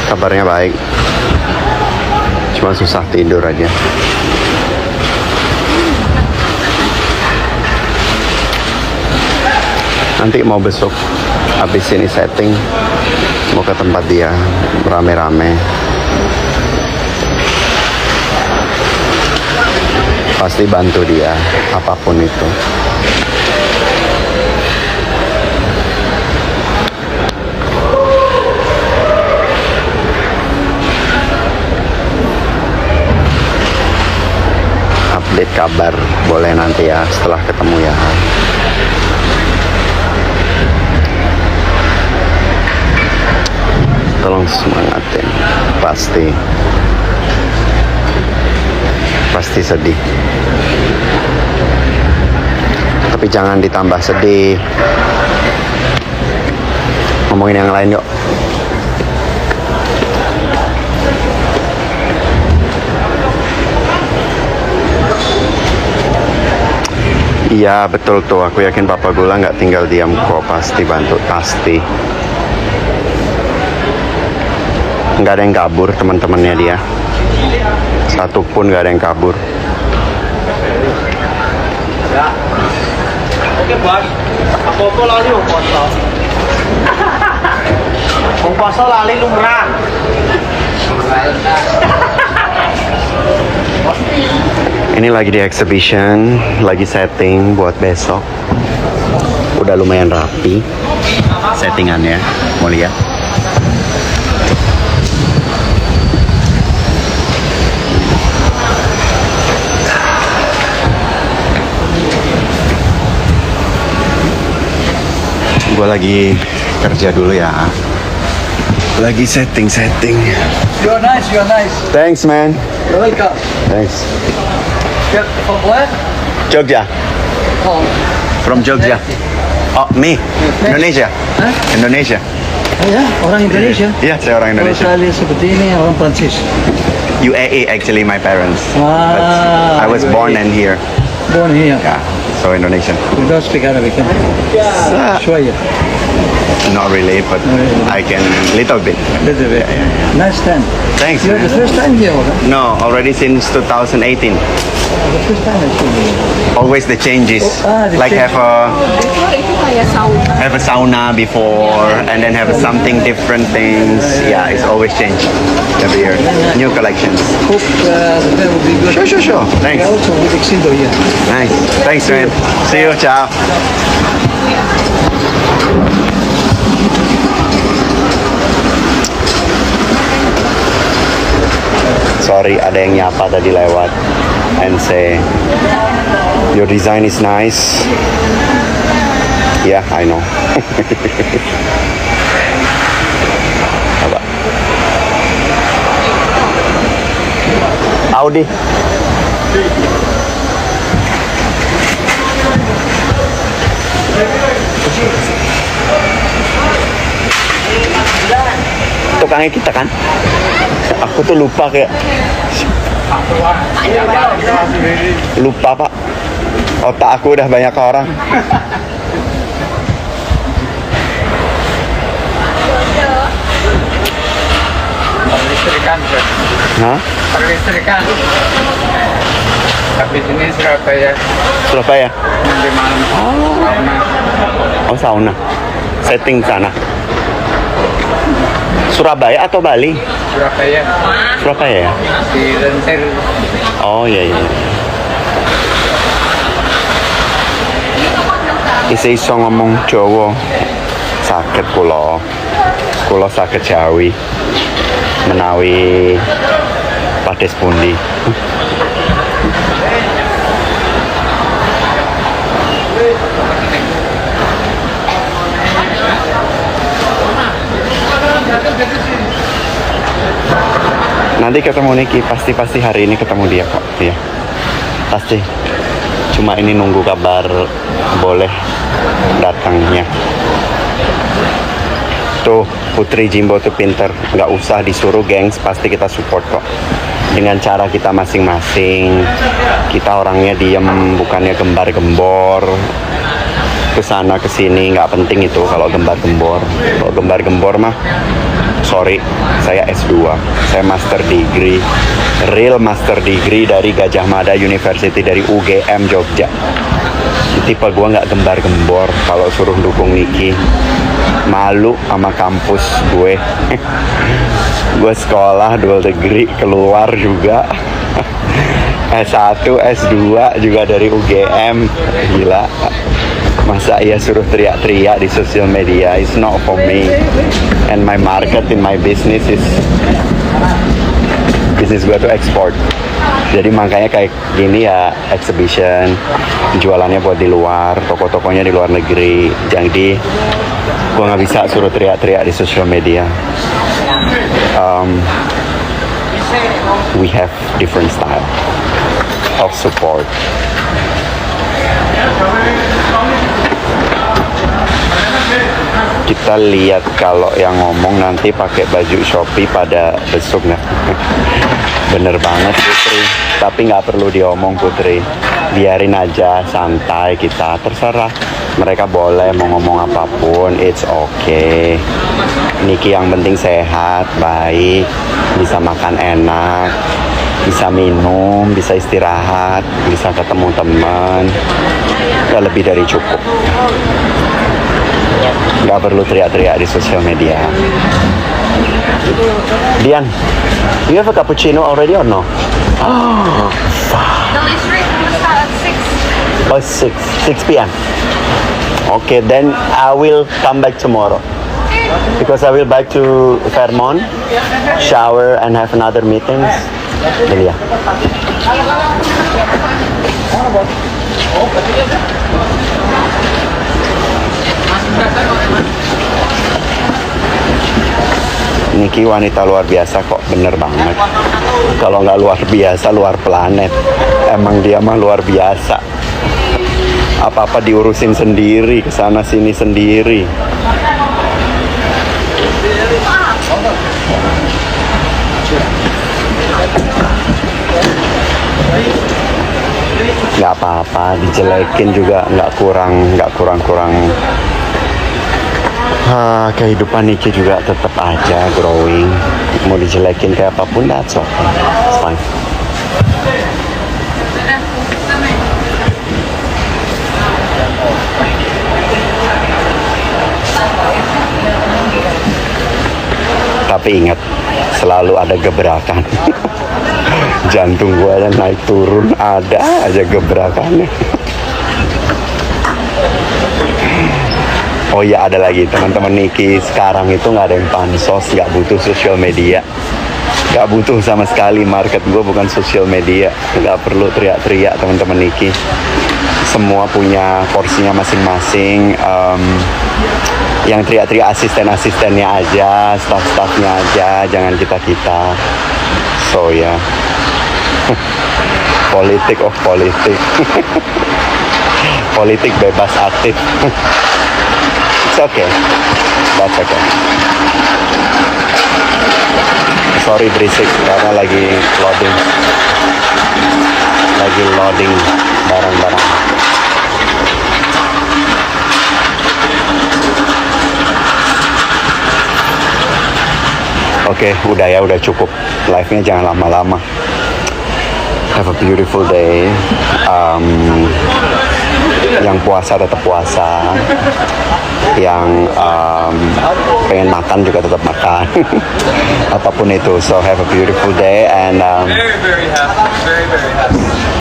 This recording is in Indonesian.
Kabarnya baik. Cuma susah tidur aja. Nanti mau besok habis ini setting mau ke tempat dia rame-rame. Pasti bantu dia apapun itu. Update kabar boleh nanti ya setelah ketemu ya. Tolong semangatin, pasti sedih, tapi jangan ditambah sedih. Ngomongin yang lain yuk. Iya betul tuh, aku yakin Papa Gula nggak tinggal diam kok, pasti bantu, pasti. Nggak ada yang kabur teman-temannya dia, satu pun nggak ada yang kabur. Ya. Oke bang, apa-apa lali wong poso. Wong poso lali lumrah. Ini lagi di exhibition, lagi setting buat besok. Udah lumayan rapi settingannya, mau lihat? Gue lagi kerja dulu ya. Lagi setting. You're nice. Thanks man. You're welcome. Thanks. Yeah, from where? Jogja. Oh. From Jogja. Oh, me. Indonesia. Hah? Indonesia. Oh ya, orang Indonesia. Iya, saya orang Indonesia. Kalau saya lihat seperti ini orang Prancis. UAE actually my parents. Ah, But I was born UAE. and here. Born here. Yeah, so Indonesian. You don't speak Arabic, huh? Шوية. Not really, but I can little bit. Little bit. Nice time. Thanks. You're the first time here, right? No, already since 2018. The first time actually. Always the changes. The Like change. have a sauna before, and then have something different things. Yeah, it's always changed every year. New collections. Hope the time will be good. Sure. Thanks. We also with Exindo here. Nice. Thanks, man. See you. Ciao. Sorry, ada yang nyapa tadi lewat and say, your design is nice. Yeah, I know. Coba. Audi. Tukangnya kita kan? Aku tuh lupa kayak lupa pak, otak aku udah banyak orang. Listrikan, Hah? listrikan. Tapi ini Surabaya Surabaya? nanti malam. Oh sauna, setting sana. Surabaya atau Bali? Surabaya Surabaya ya? di Lenser. Oh iya. Isi iso ngomong Jawa sakit kulo sakit Jawi menawi Pades pundi. Nanti ketemu Niki, pasti hari ini ketemu dia kok. Iya. Pasti. Cuma ini nunggu kabar boleh datangnya. Tuh, Putri Jimbo tuh pinter. Nggak usah disuruh, gengs. Pasti kita support kok. Dengan cara kita masing-masing. Kita orangnya diem, bukannya gembar-gembor. Kesana kesini nggak penting itu kalau gembar-gembor. Kalau gembar-gembor mah sorry, saya S2, saya master degree, real master degree dari Gajah Mada University, dari UGM Jogja. Tipe gue nggak gembar-gembor kalau suruh dukung Niki. Malu sama kampus gue. Gue sekolah dual degree, keluar juga S1, S2 juga dari UGM. Gila, masa ia suruh teriak-teriak di sosial media? It's not for me. And my market in my business is bisnis gue tuh ekspor. Jadi makanya kayak gini ya, exhibition, jualannya buat di luar, toko-tokonya di luar negeri. Jadi gue nggak bisa suruh teriak-teriak di sosial media. We have different style of support. Kita lihat kalau yang ngomong nanti pakai baju Shopee pada besok nggak? Bener banget Putri, tapi nggak perlu diomong Putri, biarin aja, santai, kita terserah. Mereka boleh mau ngomong apapun, it's okay. Niki yang penting sehat, baik, bisa makan enak, bisa minum, bisa istirahat, bisa ketemu teman, ya lebih dari cukup. Nggak perlu teriak-teriak di sosial media. Dian, you have a cappuccino already or no? Oh, The list rate will start at 6. 6 p.m. Okay, then I will come back tomorrow because I will back to Fairmont, shower and have another meetings. Jadi ya. Niki wanita luar biasa kok, bener banget. Kalau nggak luar biasa, luar planet. Emang dia mah luar biasa. Apa-apa diurusin sendiri, kesana sini sendiri. Nggak apa-apa, dijelekin juga nggak kurang. Kehidupan Niki juga tetap aja growing. Mau dijelekin kayak apapun, that's okay. It's fine. Tapi ingat, selalu ada gebrakan. Jantung gue yang naik turun, ada aja gebrakannya. Oh iya, ada lagi teman-teman Niki, sekarang itu nggak ada yang pansos, nggak butuh sosial media, nggak butuh sama sekali. Market gue bukan sosial media, nggak perlu teriak-teriak teman-teman Niki. Semua punya porsinya masing-masing. Yang teriak-teriak asisten-asistennya aja, staff-staffnya aja, jangan kita-kita. So ya, politik of politik. Politik bebas aktif. It's okay, that's okay. Sorry berisik karena lagi loading barang-barang. Oke, udah cukup. Live-nya jangan lama-lama. Have a beautiful day. Yang puasa tetap puasa. Yang pengen makan juga tetap makan. Apapun itu. So have a beautiful day and Very, very happy. Very, very happy.